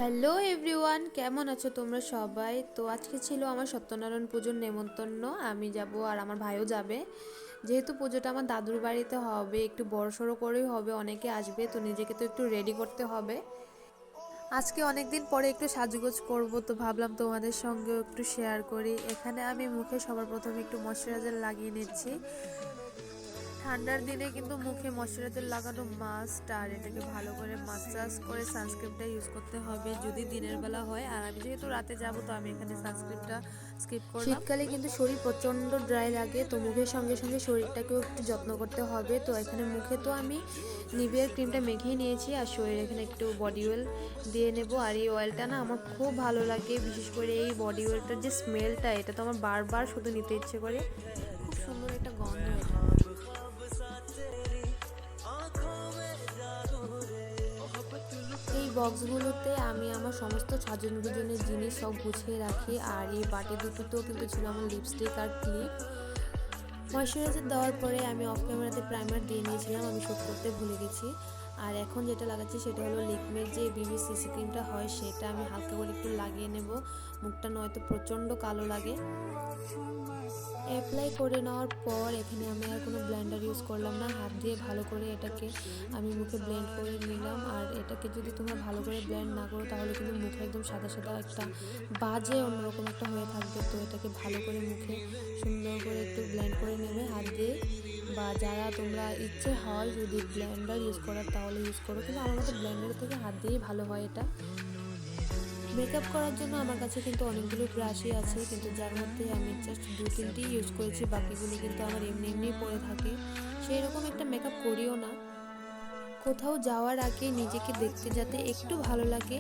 Hello everyone, কেমন আছো তোমরা সবাই? তো আজকে ছিল আমার সত্যনারায়ণ পুজোর নেমন্তন্ন। আমি যাব আর আমার ভাইও যাবে। যেহেতু পুজোটা আমার দাদুর বাড়িতে হবে, একটু বড়সড় করেই হবে, অনেকে আসবে, তো নিজেকে তো একটু রেডি করতে হবে। আজকে অনেক দিন পরে একটু সাজগোজ করব, তো ভাবলাম তোমাদের সঙ্গেও একটু শেয়ার করি। এখানে আমি মুখে সবার প্রথমে একটু ময়শ্চারাইজার লাগিয়ে নিচ্ছি। ঠান্ডার দিনে কিন্তু মুখে ময়শ্চারাইজার লাগানো মাস্ট, আর এটাকে ভালো করে মাসাজ করে সানস্ক্রিনটা ইউজ করতে হবে যদি দিনের বেলা হয়। আর আমি যেহেতু রাতে যাব, তো আমি এখানে সানস্ক্রিনটা স্কিপ করলাম। শীতকালে কিন্তু শরীর প্রচণ্ড ড্রাই লাগে, তো মুখের সঙ্গে সঙ্গে শরীরটাকেও একটু যত্ন করতে হবে। তো এখানে মুখে তো আমি নিভিয়ার ক্রিমটা মেখেই নিয়েছি, আর শরীরে এখানে একটু বডি অয়েল দিয়ে নেব। আর এই অয়েলটা না আমার খুব ভালো লাগে, বিশেষ করে এই বডি অয়েলটার যে স্মেলটা, এটা তো আমার বারবার শুধু নিতে ইচ্ছে করে। খুব সুন্দর একটা গন্ধ এটা। এই বক্সগুলোতে আমি আমার সমস্ত সাজানো গুজনের জিনিস সব গুছিয়ে রাখি। আর এই বাটি দুটোতেও কিন্তু ছিল আমার লিপস্টিক আর ক্লিপ। ময়শ্চারাইজার দেওয়ার পরে আমি অফ ক্যামেরাতে প্রাইমার দিয়ে নিয়েছিলাম, আমি শ্যুট করতে ভুলে গেছি। আর এখন যেটা লাগাচ্ছি সেটা হলো লিকমের যে বিবি সিসি ক্রিমটা হয়, সেটা আমি হালকা করে একটু লাগিয়ে নেব। মুখটা নয়তো প্রচণ্ড কালো লাগে। অ্যাপ্লাই করে নেওয়ার পর এখানে আমি আর কোনো ব্লেন্ডার ইউজ করলাম না, হাত দিয়ে ভালো করে এটাকে আমি মুখে ব্লেন্ড করে নিলাম। আর এটাকে যদি তোমরা ভালো করে ব্লেন্ড না করো, তাহলে কিন্তু মুখে একদম সাদা সাদা একটা বাজে অন্যরকম একটা হয়ে থাকবে। তো এটাকে ভালো করে মুখে সুন্দর করে একটু ব্লেন্ড করে নেবে হাত দিয়ে, বা যারা তোমরা ইচ্ছে হয় যদি ব্লেন্ডার ইউজ করার তাহলে ইউজ করো, কিন্তু আমার মতো ব্লেন্ডার থেকে হাত দিয়েই ভালো হয় এটা। মেকআপ করার জন্য আমার কাছে কিন্তু অনেকগুলো ব্রাশই আছে, কিন্তু যার মধ্যে আমি জাস্ট 2-3টি ইউজ করেছি, বাকিগুলি কিন্তু আমার এমনি এমনি পড়ে থাকে। সেই রকম একটা মেকআপ করিও না। কোথাও যাওয়ার আগে নিজেকে দেখতে যাতে একটু ভালো লাগে,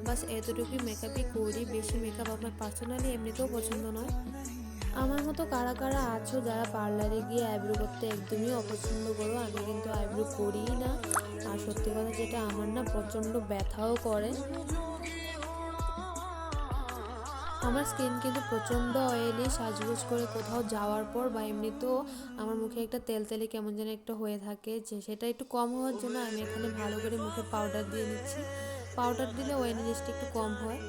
বাস এতটুকুই মেকআপই করি। বেশি মেকআপ আমার পার্সোনালি এমনিতেও পছন্দ নয়। আমার মতো কারা কারা আছো যারা পার্লারে গিয়ে আইব্রো করতে একদমই অপছন্দ করো? আমি কিন্তু আইব্রো করিই না। আর সত্যি কথা যেটা, আমার না প্রচণ্ড ব্যথাও করে। আমার স্কিন কিন্তু প্রচণ্ড অয়েলি। সাজগোজ করে কোথাও যাওয়ার পর বা এমনিতেও আমার মুখে একটা তেলতেলে কেমন যেন একটা হয়ে থাকে, যে সেটা একটু কম হওয়ার জন্য আমি এখানে ভালো করে মুখে পাউডার দিয়ে নিচ্ছি। পাউডার দিলে অয়েলিনেসটা একটু কম হয়।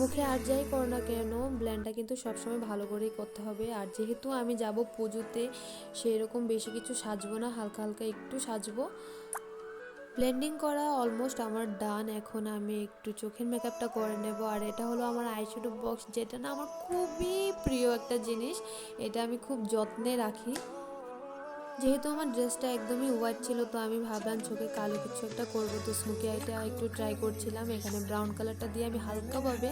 মুখে আর যাই করো না কেন, ব্লেন্ডটা কিন্তু সবসময় ভালো করেই করতে হবে। আর যেহেতু আমি যাব পুজোতে, সেই রকম বেশি কিছু সাজবো না, হালকা হালকা একটু সাজবো। ব্লেন্ডিং করা অলমোস্ট আমার ডান। এখন আমি একটু চোখের মেকআপটা করে নেব। আর এটা হলো আমার আইশ্যাডো বক্স, যেটা না আমার খুবই প্রিয় একটা জিনিস। এটা আমি খুব যত্নে রাখি। যেহেতু আমার ড্রেসটা একদমই হোয়াইট ছিল, তো আমি ভাবলাম চোখে কালো কিছু একটা করবো, তো স্মোকি আইটা একটু ট্রাই করছিলাম। এখানে ব্রাউন কালারটা দিয়ে আমি হালকাভাবে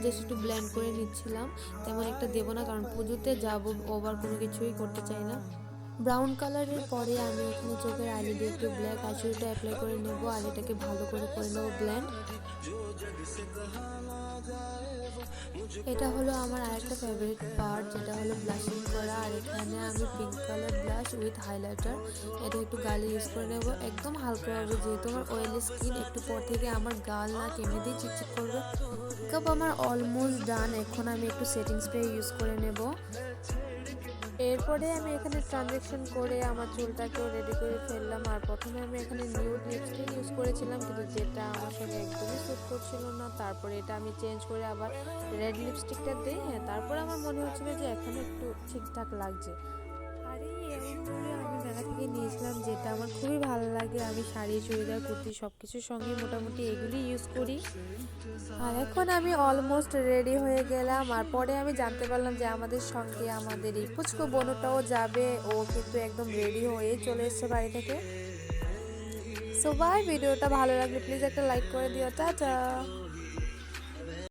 জাস্ট একটু ব্লেন্ড করে নিচ্ছিলাম। তেমন একটা দেবো না, কারণ পুজোতে যাবো, ওভার কোনো কিছুই করতে চাই না। ব্রাউন কালারের পরে আমি এখানে চোখের আইলিডে একটু ব্ল্যাক আইশ্যাডোটা অ্যাপ্লাই করে নেব, আর এটাকে ভালো করে নেব ব্লেন্ড। এটা হলো আমার আরেকটা ফেভারিট পার্ট, যেটা হলো ব্লাশিং করা। আর এখানে আমি pink colour blush with highlighter এটা একটু গালে ইউজ করে নেব, একদম হালকাভাবে। যেহেতু আমার অয়েলি স্কিন, একটু পর থেকে আমার গাল না এমনিতেই চিকচিক করবে। মেকআপ আমার অলমোস্ট ডান। এখন আমি একটু সেটিং স্প্রে ইউজ করে নেব। এরপরে আমি এখানে ট্রানজ্যাকশন করে আমার চুলটাকেও রেডি করে ফেললাম। আর প্রথমে আমি এখানে নিউড লিপস্টিক ইউজ করেছিলাম, কিন্তু যেটা আমার সঙ্গে একদমই স্যুট করছিল না। তারপরে এটা আমি চেঞ্জ করে আবার রেড লিপস্টিকটা দিই। হ্যাঁ, তারপরে আমার মনে হচ্ছিল যে এখন একটু ঠিকঠাক লাগছে। আর এই ইয়ারিংগুলো আমি মেলা থেকে নিয়েছিলাম, যেটা আমার খুবই ভালো লাগে। আমি শাড়ি, চুড়িদার, কুর্তি সব কিছুর সঙ্গে মোটামুটি এগুলি ইউজ করি। আর এখন আমি অলমোস্ট রেডি হয়ে গেলাম। আর পরে আমি জানতে পারলাম যে আমাদের সঙ্গে আমাদের এই পুচকু বোনটাও যাবে। ও কিন্তু একদম রেডি হয়ে চলে এসছে বাড়ি থেকে। সো বাই, ভিডিওটা ভালো লাগলে প্লিজ একটা লাইক করে দিও। টাটা।